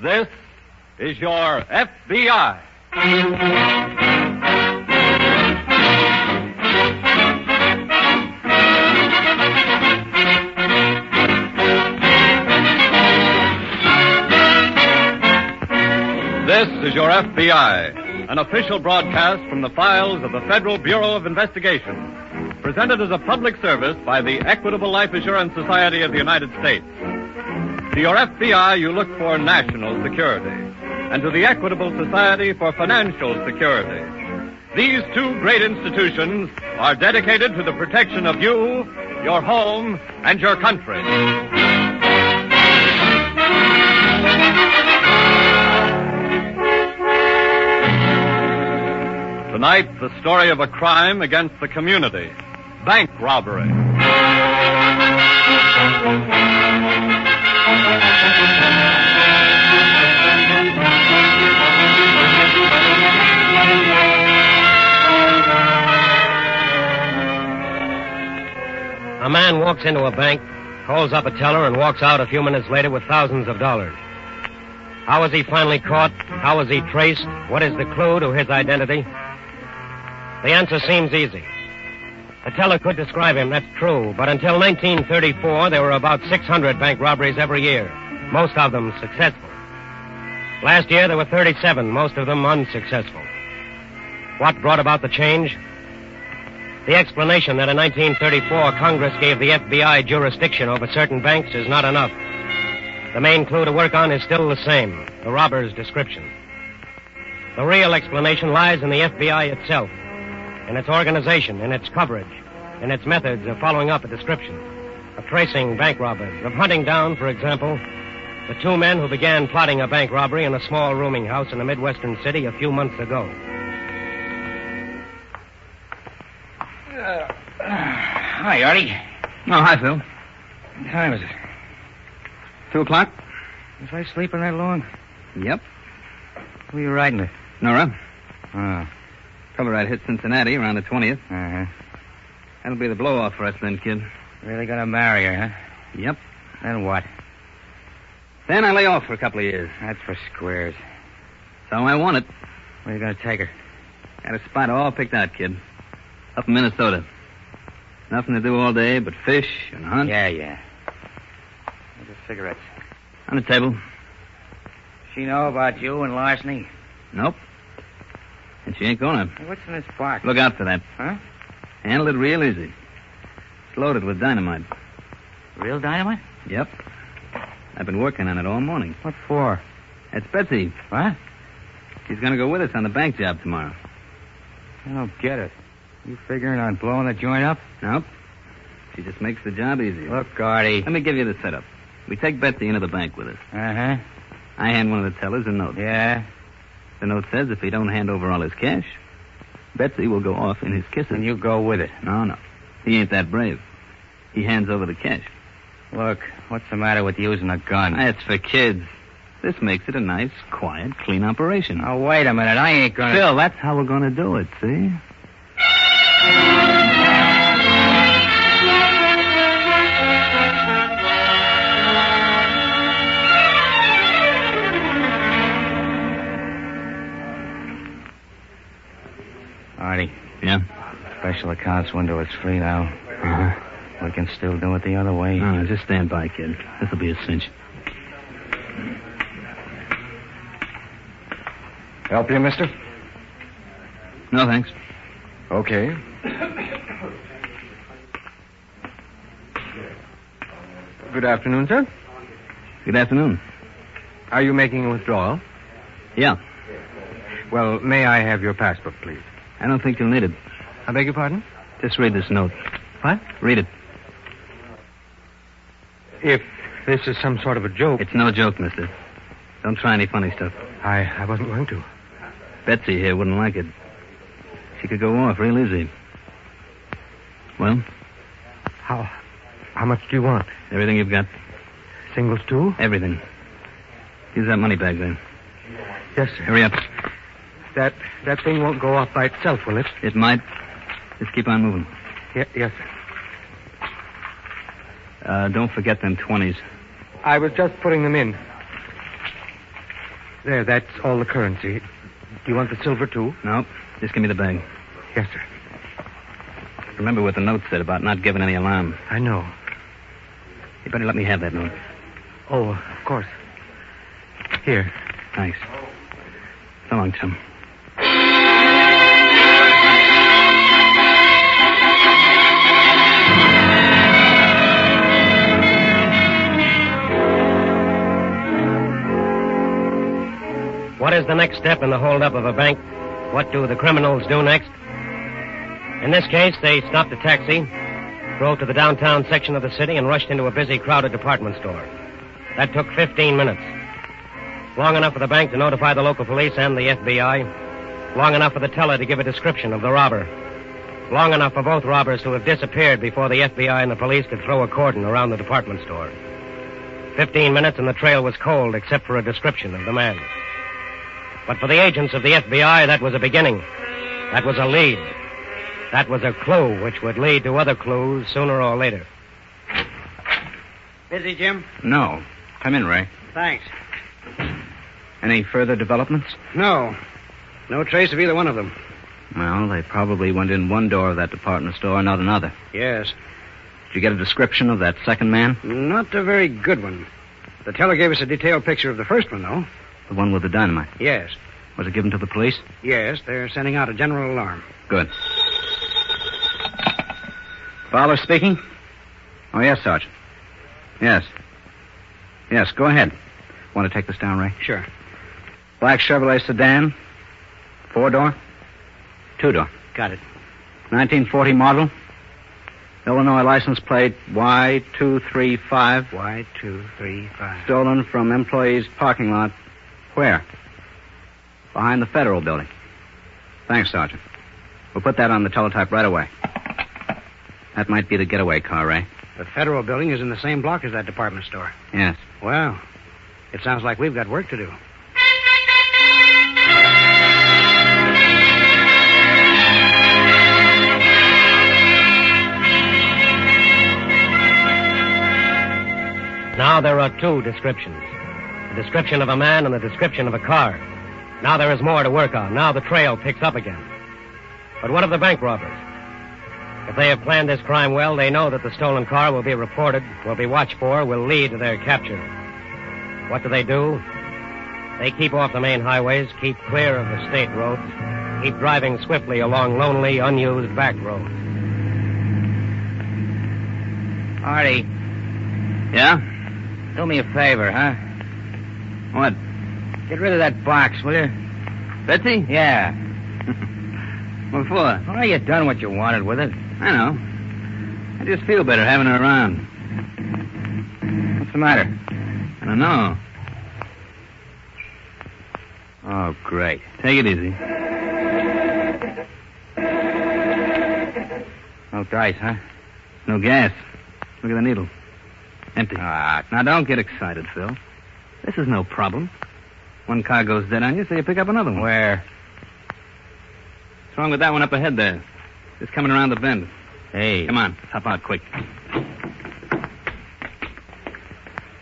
This is your F.B.I. This is your F.B.I., an official broadcast from the files of the Federal Bureau of Investigation, presented as a public service by the Equitable Life Assurance Society of the United States. To your F.B.I., you look for national security, and to the Equitable Society for financial security. These two great institutions are dedicated to the protection of you, your home, and your country. Tonight, the story of a crime against the community. Bank robbery. A man walks into a bank, calls up a teller, and walks out a few minutes later with thousands of dollars. How was he finally caught? How was he traced? What is the clue to his identity? The answer seems easy. The teller could describe him, that's true, but until 1934, there were about 600 bank robberies every year, most of them successful. Last year, there were 37, most of them unsuccessful. What brought about the change? The explanation that in 1934 Congress gave the F.B.I. jurisdiction over certain banks is not enough. The main clue to work on is still the same, the robber's description. The real explanation lies in the F.B.I. itself, in its organization, in its coverage, in its methods of following up a description, of tracing bank robbers, of hunting down, for example, the two men who began plotting a bank robbery in a small rooming house in a Midwestern city a few months ago. Hi, Artie. Oh, hi, Phil. What time is it? 2 o'clock? Was I sleeping that long? Yep. Who are you riding with? Nora. Oh. Tell her I'd hit Cincinnati around the 20th. Uh-huh. That'll be the blow-off for us then, kid. Really gonna marry her, huh? Yep. Then what? Then I lay off for a couple of years. That's for squares. So I want it. Where are you gonna take her? Got a spot all picked out, kid. Up in Minnesota. Nothing to do all day but fish and hunt. Yeah. Where's the cigarettes? On the table. She know about you and larceny? Nope. And she ain't gonna. Hey, what's in this box? Look out for that. Huh? Handle it real easy. It's loaded with dynamite. Real dynamite? Yep. I've been working on it all morning. What for? It's Betsy. What? She's gonna go with us on the bank job tomorrow. I don't get it. You figuring on blowing the joint up? Nope. She just makes the job easier. Look, Artie. Let me give you the setup. We take Betsy into the bank with us. Uh-huh. I hand one of the tellers a note. Yeah? The note says if he don't hand over all his cash, Betsy will go off in his kisses. And you go with it? No. He ain't that brave. He hands over the cash. Look, what's the matter with using a gun? It's for kids. This makes it a nice, quiet, clean operation. Now, wait a minute. I ain't gonna... Phil, that's how we're gonna do it, see? Artie. Yeah? Special accounts window is free now. Uh-huh. We can still do it the other way. No, just stand by, kid. This'll be a cinch. Help you, mister? No, thanks. Okay. Good afternoon, sir. Good afternoon. Are you making a withdrawal? Yeah. Well, may I have your passbook, please? I don't think you'll need it. I beg your pardon? Just read this note. What? Read it. If this is some sort of a joke... It's no joke, mister. Don't try any funny stuff. I wasn't going to. Betsy here wouldn't like it. She could go off real easy. Well? How much do you want? Everything you've got. Singles, too? Everything. Use that money bag there. Yes, sir. Hurry up. That thing won't go off by itself, will it? It might. Just keep on moving. Yes, sir. Don't forget them 20s. I was just putting them in. There, that's all the currency. Do you want the silver, too? No, just give me the bag. Yes, sir. Remember what the note said about not giving any alarm. I know. You better let me have that note. Oh, of course. Here. Thanks. So long, chum. What is the next step in the holdup of a bank? What do the criminals do next? In this case, they stopped a taxi, drove to the downtown section of the city, and rushed into a busy, crowded department store. That took 15 minutes. Long enough for the bank to notify the local police and the FBI. Long enough for the teller to give a description of the robber. Long enough for both robbers to have disappeared before the FBI and the police could throw a cordon around the department store. 15 minutes and the trail was cold except for a description of the man. But for the agents of the FBI, that was a beginning. That was a lead. That was a clue which would lead to other clues sooner or later. Busy, Jim? No. Come in, Ray. Thanks. Any further developments? No. No trace of either one of them. Well, they probably went in one door of that department store, not another. Yes. Did you get a description of that second man? Not a very good one. The teller gave us a detailed picture of the first one, though. The one with the dynamite? Yes. Was it given to the police? Yes, they're sending out a general alarm. Good. Fowler speaking? Oh, yes, Sergeant. Yes. Yes, go ahead. Want to take this down, Ray? Sure. Black Chevrolet sedan. 4-door? 2-door. Got it. 1940 model. Illinois license plate Y235. Y235. Stolen from employee's parking lot. Where? Behind the Federal Building. Thanks, Sergeant. We'll put that on the teletype right away. That might be the getaway car, Ray. The Federal Building is in the same block as that department store. Yes. Well, it sounds like we've got work to do. Now there are two descriptions. The description of a man and the description of a car. Now there is more to work on. Now the trail picks up again. But what of the bank robbers? If they have planned this crime well, they know that the stolen car will be reported, will be watched for, will lead to their capture. What do? They keep off the main highways, keep clear of the state roads, keep driving swiftly along lonely, unused back roads. Artie, Yeah? do me a favor, huh? What? Get rid of that box, will you? Betsy? Yeah. What for? Well, you done what you wanted with it. I know. I just feel better having her around. What's the matter? I don't know. Oh, great. Take it easy. No dice, huh? No gas. Look at the needle. Empty. Ah, Now, don't get excited, Phil. This is no problem. One car goes dead on you, so you pick up another one. where? What's wrong with that one up ahead there? Just coming around the bend. Hey. Come on, let's hop out quick.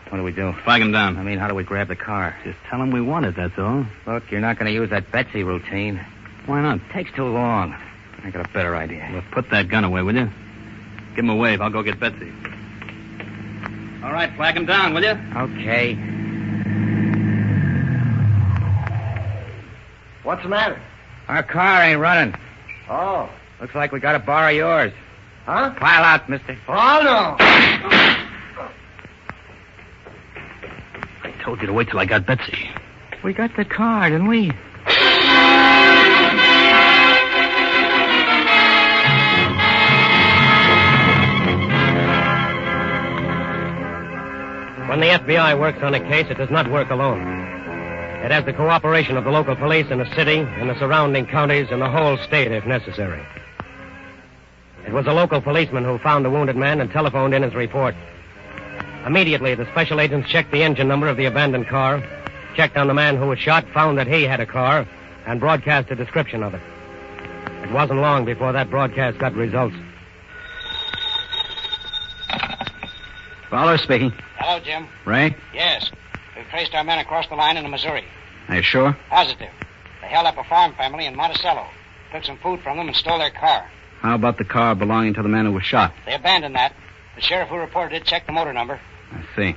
What do we do? Flag him down. I mean, how do we grab the car? Just tell him we want it, that's all. Look, you're not going to use that Betsy routine. Why not? Takes too long. I got a better idea. Well, put that gun away, will you? Give him a wave. I'll go get Betsy. All right, flag him down, will you? Okay. What's the matter? Our car ain't running. Oh. Looks like we got to borrow yours. Huh? Pile out, mister. Oh, no. I told you to wait till I got Betsy. We got the car, didn't we? When the FBI works on a case, it does not work alone. It has the cooperation of the local police in the city, in the surrounding counties, and the whole state if necessary. It was a local policeman who found the wounded man and telephoned in his report. Immediately, the special agents checked the engine number of the abandoned car, checked on the man who was shot, found that he had a car, and broadcast a description of it. It wasn't long before that broadcast got results. Fowler speaking. Hello, Jim. Ray? Yes. We've traced our men across the line into Missouri. Are you sure? Positive. They held up a farm family in Monticello, took some food from them, and stole their car. How about the car belonging to the man who was shot? They abandoned that. The sheriff who reported it checked the motor number. I see.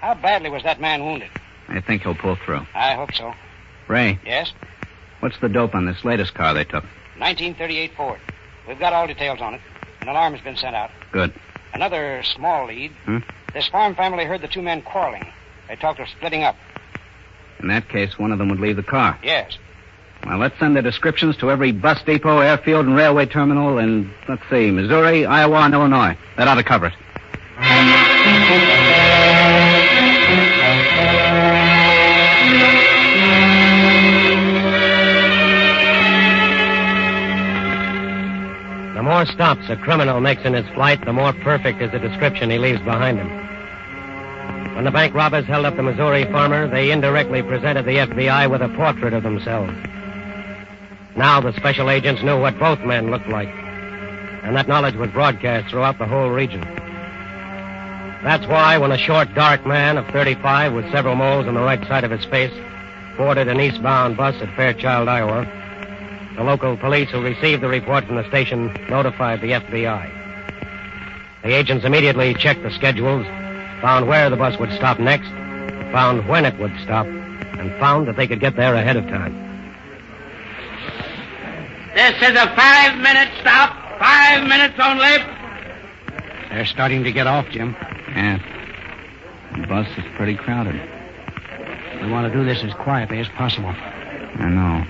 How badly was that man wounded? I think he'll pull through. I hope so. Ray, Yes? what's the dope on this latest car they took? 1938 Ford. We've got all details on it. An alarm has been sent out. Good. Another small lead. Hmm? This farm family heard the two men quarreling. They talked of splitting up. In that case, one of them would leave the car. Yes. Well, let's send their descriptions to every bus depot, airfield, and railway terminal in, let's see, Missouri, Iowa, and Illinois. That ought to cover it. The more stops a criminal makes in his flight, the more perfect is the description he leaves behind him. When the bank robbers held up the Missouri farmer, they indirectly presented the FBI with a portrait of themselves. Now the special agents knew what both men looked like, and that knowledge was broadcast throughout the whole region. That's why when a short, dark man of 35 with several moles on the right side of his face boarded an eastbound bus at Fairchild, Iowa, the local police who received the report from the station notified the FBI. The agents immediately checked the schedules, found where the bus would stop next, found when it would stop, and found that they could get there ahead of time. This is a 5-minute stop. 5 minutes only. They're starting to get off, Jim. Yeah. The bus is pretty crowded. We want to do this as quietly as possible. I know.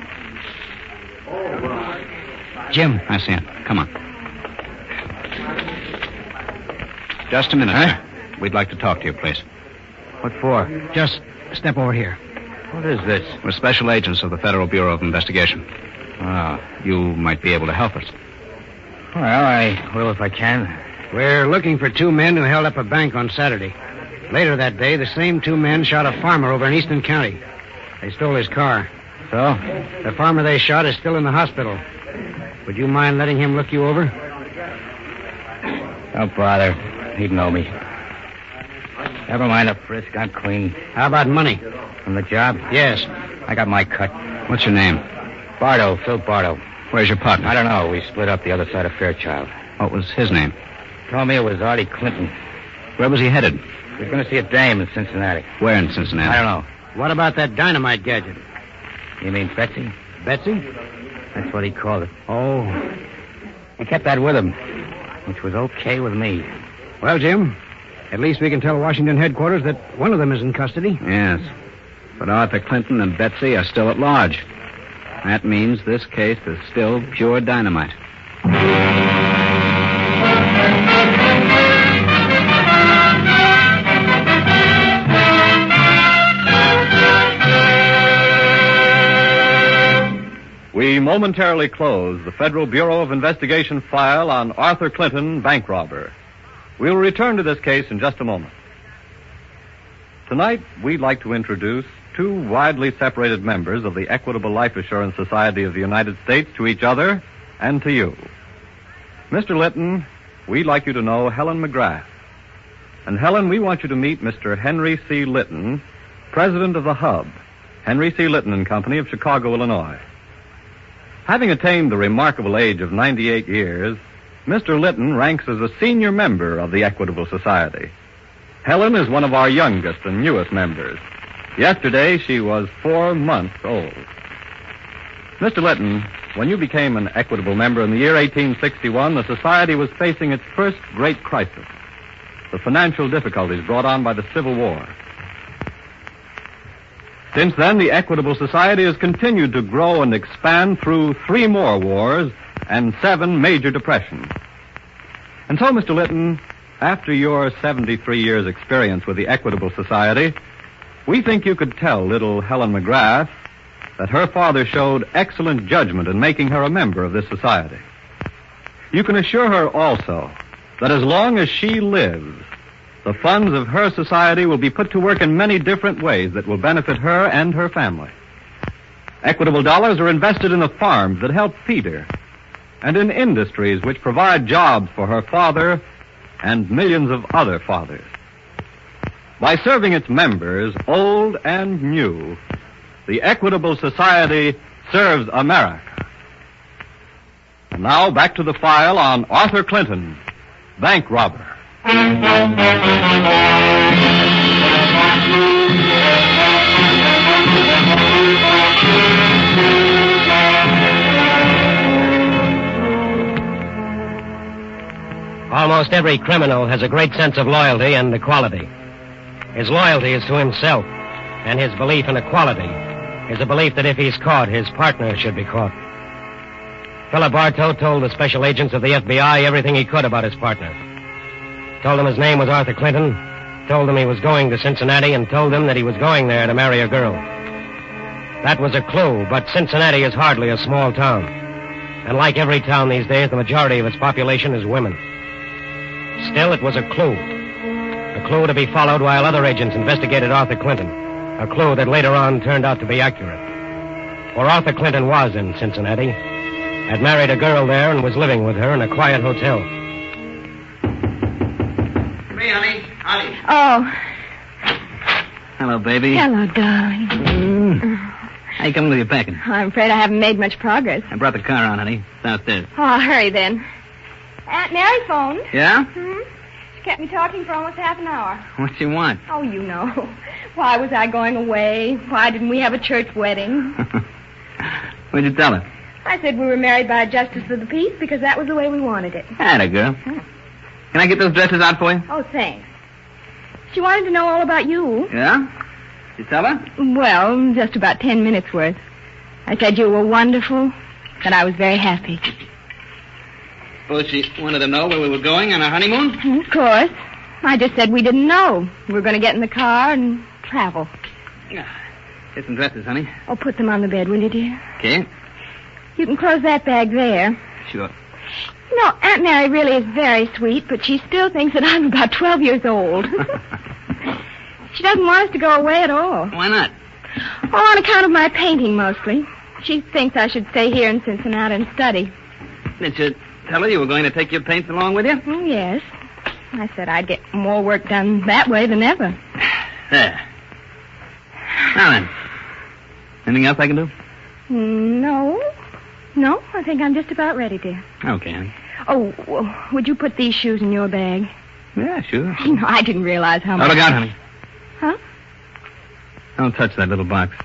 Jim. I see it. Come on. Just a minute, sir. We'd like to talk to you, please. What for? Just step over here. What is this? We're special agents of the Federal Bureau of Investigation. You might be able to help us. Well, I will if I can. We're looking for two men who held up a bank on Saturday. Later that day, the same two men shot a farmer over in Eastern County. They stole his car. So? The farmer they shot is still in the hospital. Would you mind letting him look you over? Don't bother. He'd know me. Never mind the frisk. I'm clean. How about money? From the job? Yes. I got my cut. What's your name? Bardo, Phil Bardo. Where's your partner? I don't know. We split up the other side of Fairchild. What was his name? Told me it was Artie Clinton. Where was he headed? He was going to see a dame in Cincinnati. Where in Cincinnati? I don't know. What about that dynamite gadget? You mean Betsy? Betsy? That's what he called it. Oh. He kept that with him, which was okay with me. Well, Jim, at least we can tell Washington headquarters that one of them is in custody. Yes. But Arthur Clinton and Betsy are still at large. That means this case is still pure dynamite. We momentarily close the Federal Bureau of Investigation file on Arthur Clinton, bank robber. We'll return to this case in just a moment. Tonight, we'd like to introduce two widely separated members of the Equitable Life Assurance Society of the United States to each other and to you. Mr. Litton, we'd like you to know Helen McGrath. And Helen, we want you to meet Mr. Henry C. Litton, president of the Hub, Henry C. Litton and Company of Chicago, Illinois. Having attained the remarkable age of 98 years, Mr. Litton ranks as a senior member of the Equitable Society. Helen is one of our youngest and newest members. Yesterday, she was 4 months old. Mr. Litton, when you became an Equitable member in the year 1861, the Society was facing its first great crisis, the financial difficulties brought on by the Civil War. Since then, the Equitable Society has continued to grow and expand through 3 more wars and 7 major depressions. And so, Mr. Litton, after your 73 years' experience with the Equitable Society, we think you could tell little Helen McGrath that her father showed excellent judgment in making her a member of this society. You can assure her also that as long as she lives, the funds of her society will be put to work in many different ways that will benefit her and her family. Equitable dollars are invested in the farms that help feed her, and in industries which provide jobs for her father and millions of other fathers. By serving its members, old and new, the Equitable Society serves America. And now back to the file on Arthur Clinton, bank robber. Almost every criminal has a great sense of loyalty and equality. His loyalty is to himself, and his belief in equality is a belief that if he's caught, his partner should be caught. Philip Bartow told the special agents of the F.B.I. everything he could about his partner. Told them his name was Arthur Clinton, told them he was going to Cincinnati, and told them that he was going there to marry a girl. That was a clue, but Cincinnati is hardly a small town. And like every town these days, the majority of its population is women. Still, it was a clue. A clue to be followed while other agents investigated Arthur Clinton. A clue that later on turned out to be accurate. For Arthur Clinton was in Cincinnati, had married a girl there, and was living with her in a quiet hotel. Me, honey. Holly. Oh, Hello, baby. hello, darling. How you coming with your packing? I'm afraid I haven't made much progress. I brought the car on, honey. It's downstairs. Oh, hurry then. Aunt Mary phoned. Yeah? She kept me talking for almost half an hour. What you want? Oh, you know. Why was I going away? Why didn't we have a church wedding? What'd you tell her? I said we were married by a justice of the peace because that was the way we wanted it. Atta girl. Can I get those dresses out for you? Oh, thanks. She wanted to know all about you. Yeah? Did you tell her? Well, just about 10 minutes worth. I said you were wonderful, and I was very happy. Suppose she wanted to know where we were going on our honeymoon? Of course. I just said we didn't know. We were going to get in the car and travel. Get some dresses, honey. Oh, put them on the bed, will you, dear? Okay. You can close that bag there. Sure. You know, Aunt Mary really is very sweet, but she still thinks that I'm about 12 years old. She doesn't want us to go away at all. Why not? Oh, on account of my painting, mostly. She thinks I should stay here in Cincinnati and study. Did you tell her you were going to take your paints along with you? Oh, yes. I said I'd get more work done that way than ever. There. Now then. Anything else I can do? No, I think I'm just about ready, dear. Okay, honey. Oh, well, would you put these shoes in your bag? Yeah, sure. You know, I didn't realize how much... Oh, look out, honey. Huh? Don't touch that little box.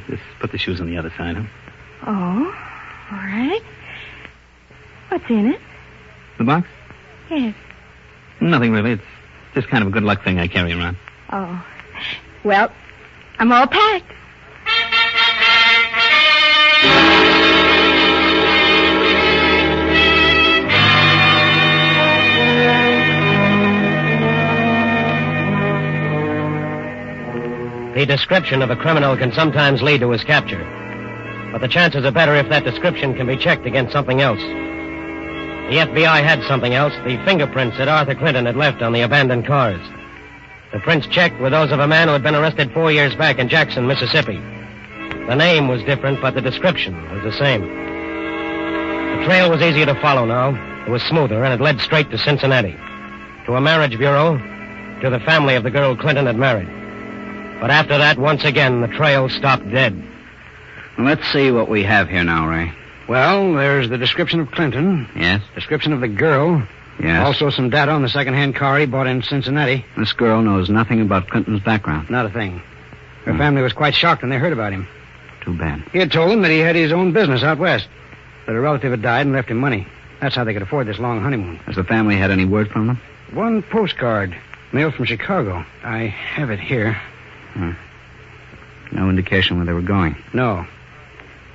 Just put the shoes on the other side, huh? Oh, all right. What's in it? The box? Yes. Nothing really. It's just kind of a good luck thing I carry around. Oh. Well, I'm all packed. The description of a criminal can sometimes lead to his capture. But the chances are better if that description can be checked against something else. The FBI had something else, the fingerprints that Arthur Clinton had left on the abandoned cars. The prints checked were those of a man who had been arrested 4 years back in Jackson, Mississippi. The name was different, but the description was the same. The trail was easier to follow now. It was smoother, and it led straight to Cincinnati. To a marriage bureau, to the family of the girl Clinton had married. But after that, once again, the trail stopped dead. Well, let's see what we have here now, Ray. Well, there's the description of Clinton. Yes? Description of the girl. Yes. Also some data on the second-hand car he bought in Cincinnati. This girl knows nothing about Clinton's background. Not a thing. Her family was quite shocked when they heard about him. Too bad. He had told them that he had his own business out west, that a relative had died and left him money. That's how they could afford this long honeymoon. Has the family had any word from them? One postcard, mailed from Chicago. I have it here. No indication where they were going. No.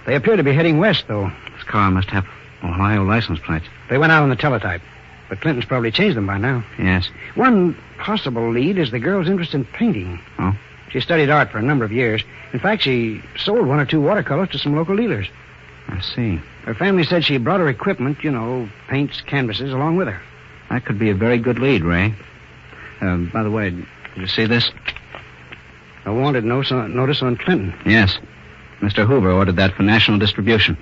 They appear to be heading west, though. This car must have Ohio license plates. They went out on the teletype, but Clinton's probably changed them by now. Yes. One possible lead is the girl's interest in painting. Oh? She studied art for a number of years. In fact, she sold 1 or 2 watercolors to some local dealers. I see. Her family said she brought her equipment, paints, canvases, along with her. That could be a very good lead, Ray. By the way, did you see this? A wanted notice on Clinton. Yes. Mr. Hoover ordered that for national distribution.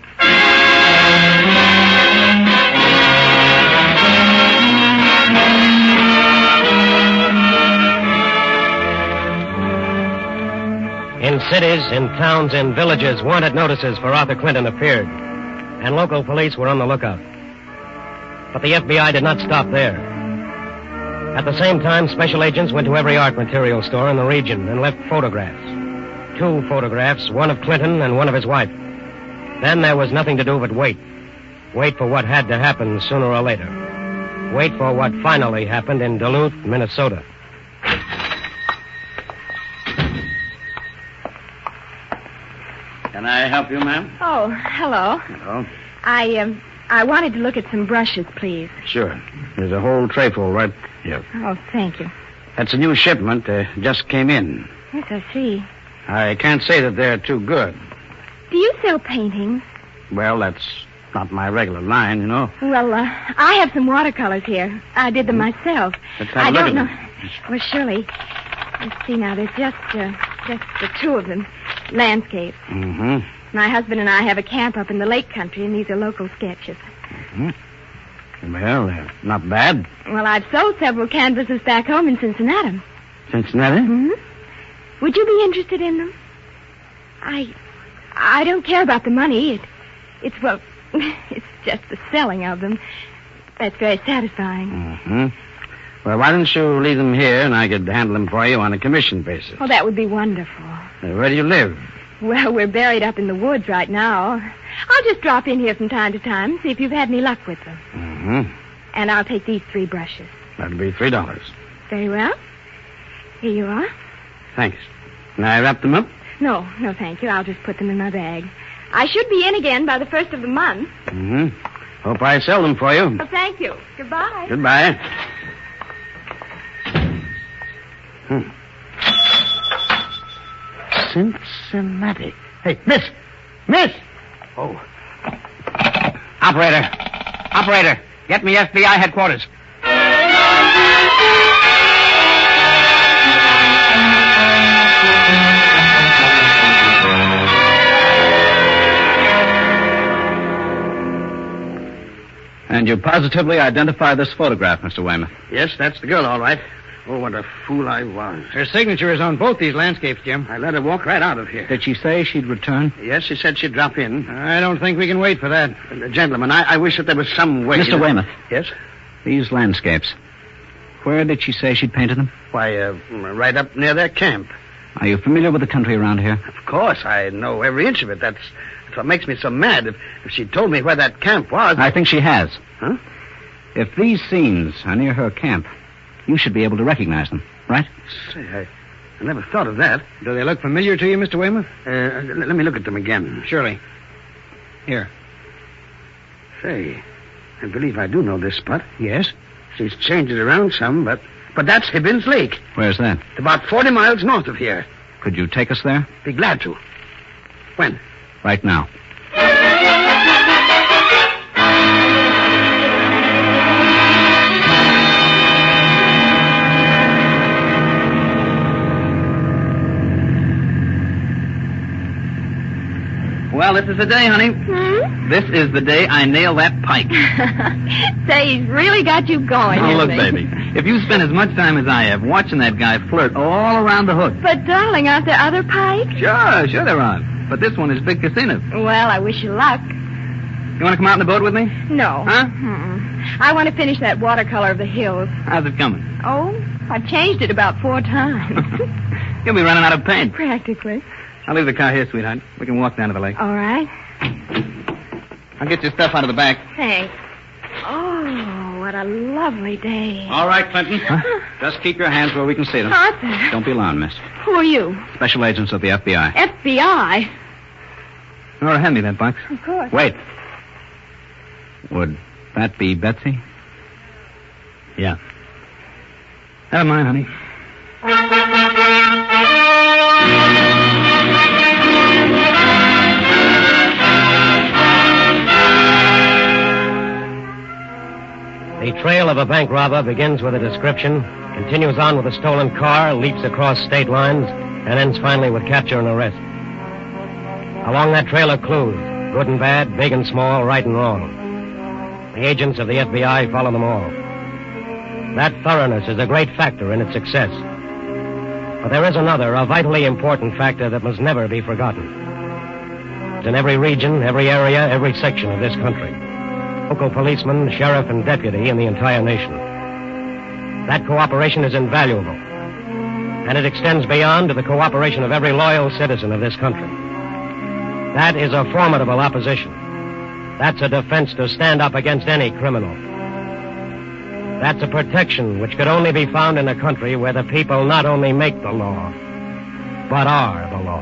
cities, in towns, in villages, wanted notices for Arthur Clinton appeared, and local police were on the lookout. But the FBI did not stop there. At the same time, special agents went to every art material store in the region and left photographs. 2 photographs, one of Clinton and one of his wife. Then there was nothing to do but wait. Wait for what had to happen sooner or later. Wait for what finally happened in Duluth, Minnesota. Can I help you, ma'am? Oh, hello. Hello. I wanted to look at some brushes, please. Sure. There's a whole tray full right here. Oh, thank you. That's a new shipment. Just came in. Yes, I see. I can't say that they're too good. Do you sell paintings? Well, that's not my regular line, you know. Well, I have some watercolors here. I did them myself. Let's have a I look don't at know. them. Well, surely. Let's see now. There's just the 2 of them. Landscape. Mm-hmm. My husband and I have a camp up in the lake country, and these are local sketches. Mm-hmm. Well, they're not bad. Well, I've sold several canvases back home in Cincinnati. Cincinnati? Mm-hmm. Would you be interested in them? I don't care about the money. It's just the selling of them. That's very satisfying. Mm-hmm. Well, why don't you leave them here and I could handle them for you on a commission basis? Oh, that would be wonderful. Where do you live? Well, we're buried up in the woods right now. I'll just drop in here from time to time, see if you've had any luck with them. Mm-hmm. And I'll take these 3 brushes. That'll be $3. Very well. Here you are. Thanks. Can I wrap them up? No, thank you. I'll just put them in my bag. I should be in again by the 1st of the month. Mm-hmm. Hope I sell them for you. Well, thank you. Goodbye. Goodbye. Cincinnati. Hey, miss! Miss! Oh. Operator, get me FBI headquarters. And you positively identify this photograph, Mr. Weymouth? Yes, that's the girl, all right. Oh, what a fool I was. Her signature is on both these landscapes, Jim. I let her walk right out of here. Did she say she'd return? Yes, she said she'd drop in. I don't think we can wait for that. Gentlemen, I wish that there was some way... Mr. Weymouth. Yes? These landscapes. Where did she say she'd painted them? Why, right up near their camp. Are you familiar with the country around here? Of course, I know every inch of it. That's what makes me so mad. If she told me where that camp was... I think she has. Huh? If these scenes are near her camp, you should be able to recognize them, right? Say, I never thought of that. Do they look familiar to you, Mr. Weymouth? Let me look at them again. Surely. Here. Say, I believe I do know this spot. Yes? She's changed it around some, but that's Hibbins Lake. Where's that? It's about 40 miles north of here. Could you take us there? Be glad to. When? Right now. Well, this is the day, honey. This is the day I nail that pike. Say, he's really got you going. Oh, look, hasn't he? baby. If you spend as much time as I have watching that guy flirt all around the hook. But, darling, aren't there other pikes? Sure there are. But this one is Big Casino. Well, I wish you luck. You want to come out in the boat with me? No. Huh? I want to finish that watercolor of the hills. How's it coming? Oh, I've changed it about 4 times. You'll be running out of paint. Practically. I'll leave the car here, sweetheart. We can walk down to the lake. All right. I'll get your stuff out of the back. Thanks. Oh, what a lovely day. All right, Clinton. Just keep your hands where we can see them. Arthur. Don't be alarmed, miss. Who are you? Special agents of the FBI. F.B.I.? Nora, hand me that box. Of course. Wait. Would that be Betsy? Yeah. Never mind, honey. The trail of a bank robber begins with a description, continues on with a stolen car, leaps across state lines, and ends finally with capture and arrest. Along that trail are clues, good and bad, big and small, right and wrong. The agents of the FBI follow them all. That thoroughness is a great factor in its success. But there is another, a vitally important factor that must never be forgotten. It's in every region, every area, every section of this country. Local policeman, sheriff, and deputy in the entire nation. That cooperation is invaluable. And it extends beyond to the cooperation of every loyal citizen of this country. That is a formidable opposition. That's a defense to stand up against any criminal. That's a protection which could only be found in a country where the people not only make the law, but are the law.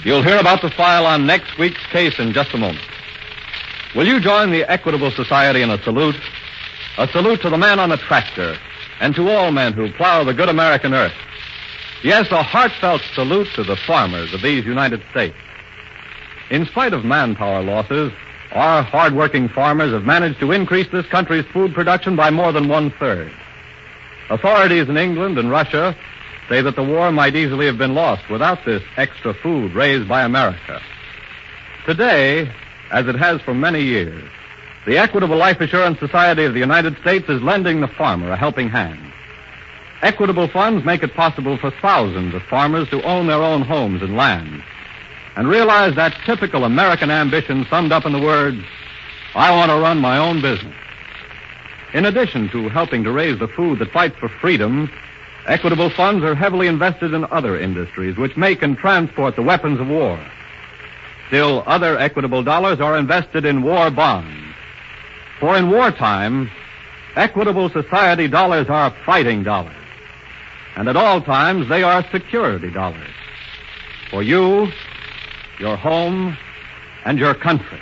You'll hear about the file on next week's case in just a moment. Will you join the Equitable Society in a salute? A salute to the man on the tractor and to all men who plow the good American earth. Yes, a heartfelt salute to the farmers of these United States. In spite of manpower losses, our hard-working farmers have managed to increase this country's food production by more than 1/3. Authorities in England and Russia say that the war might easily have been lost without this extra food raised by America. Today, as it has for many years, the Equitable Life Assurance Society of the United States is lending the farmer a helping hand. Equitable funds make it possible for thousands of farmers to own their own homes and land and realize that typical American ambition summed up in the words, I want to run my own business. In addition to helping to raise the food that fights for freedom, Equitable funds are heavily invested in other industries which make and transport the weapons of war. Still, other Equitable dollars are invested in war bonds. For in wartime, Equitable Society dollars are fighting dollars. And at all times, they are security dollars. For you, your home, and your country.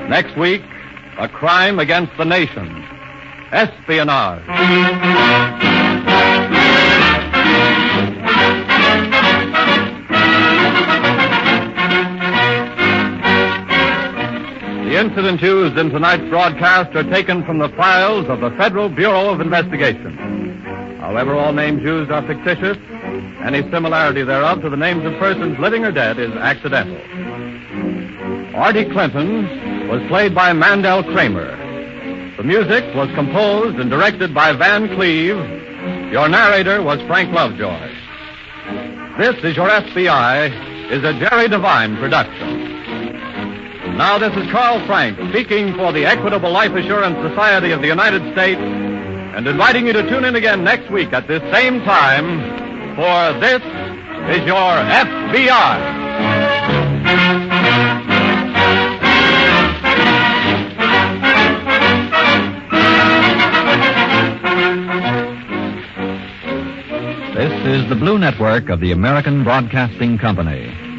Next week, a crime against the nation. Espionage. The incidents used in tonight's broadcast are taken from the files of the Federal Bureau of Investigation. However, all names used are fictitious. Any similarity thereof to the names of persons living or dead is accidental. Artie Clinton was played by Mandel Kramer. The music was composed and directed by Van Cleve. Your narrator was Frank Lovejoy. This is Your F.B.I. is a Jerry Devine production. Now this is Carl Frank speaking for the Equitable Life Assurance Society of the United States and inviting you to tune in again next week at this same time for This is Your F.B.I. This is the Blue Network of the American Broadcasting Company.